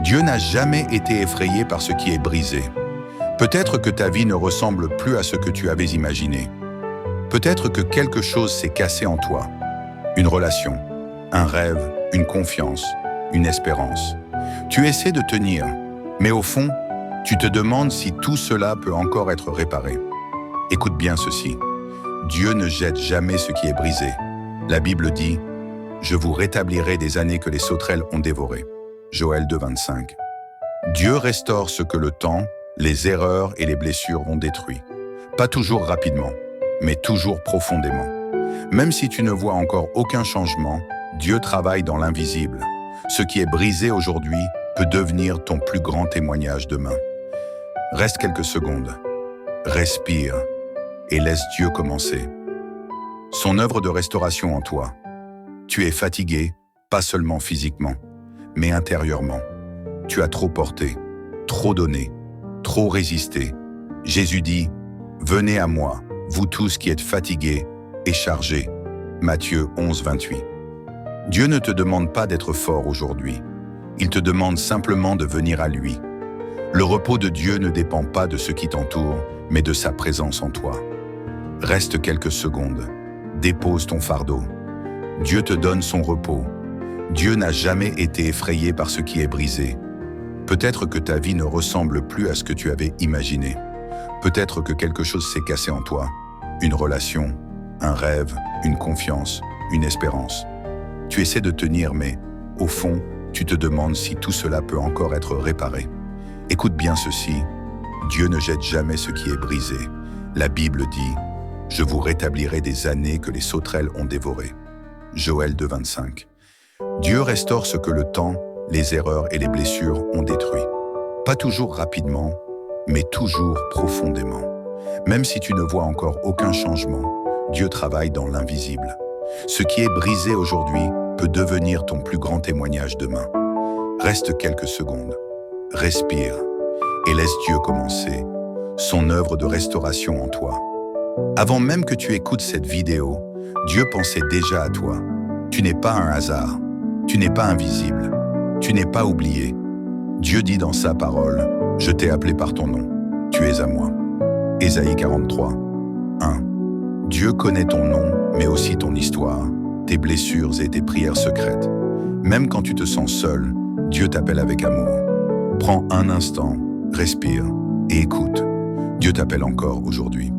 Dieu n'a jamais été effrayé par ce qui est brisé. Peut-être que ta vie ne ressemble plus à ce que tu avais imaginé. Peut-être que quelque chose s'est cassé en toi. Une relation, un rêve, une confiance, une espérance. Tu essaies de tenir, mais au fond, tu te demandes si tout cela peut encore être réparé. Écoute bien ceci. Dieu ne jette jamais ce qui est brisé. La Bible dit « Je vous rétablirai des années que les sauterelles ont dévorées ». Joël 2,25. Dieu restaure ce que le temps, les erreurs et les blessures ont détruit. Pas toujours rapidement, mais toujours profondément. Même si tu ne vois encore aucun changement, Dieu travaille dans l'invisible. Ce qui est brisé aujourd'hui peut devenir ton plus grand témoignage demain. Reste quelques secondes, respire et laisse Dieu commencer. Son œuvre de restauration en toi. Tu es fatigué, pas seulement physiquement, mais intérieurement. Tu as trop porté, trop donné, trop résisté. Jésus dit « Venez à moi, vous tous qui êtes fatigués et chargés ». Matthieu 11,28. Dieu ne te demande pas d'être fort aujourd'hui. Il te demande simplement de venir à lui. Le repos de Dieu ne dépend pas de ce qui t'entoure, mais de sa présence en toi. Reste quelques secondes. Dépose ton fardeau. Dieu te donne son repos. Dieu n'a jamais été effrayé par ce qui est brisé. Peut-être que ta vie ne ressemble plus à ce que tu avais imaginé. Peut-être que quelque chose s'est cassé en toi. Une relation, un rêve, une confiance, une espérance. Tu essaies de tenir, mais au fond, tu te demandes si tout cela peut encore être réparé. Écoute bien ceci. Dieu ne jette jamais ce qui est brisé. La Bible dit « Je vous rétablirai des années que les sauterelles ont dévorées ». Joël 2,25. Dieu restaure ce que le temps, les erreurs et les blessures ont détruit. Pas toujours rapidement, mais toujours profondément. Même si tu ne vois encore aucun changement, Dieu travaille dans l'invisible. Ce qui est brisé aujourd'hui peut devenir ton plus grand témoignage demain. Reste quelques secondes, respire et laisse Dieu commencer son œuvre de restauration en toi. Avant même que tu écoutes cette vidéo, Dieu pensait déjà à toi. Tu n'es pas un hasard, tu n'es pas invisible, tu n'es pas oublié. Dieu dit dans sa parole « Je t'ai appelé par ton nom, tu es à moi ». Ésaïe 43, 1. Dieu connaît ton nom, mais aussi ton histoire, tes blessures et tes prières secrètes. Même quand tu te sens seul, Dieu t'appelle avec amour. Prends un instant, respire et écoute. Dieu t'appelle encore aujourd'hui.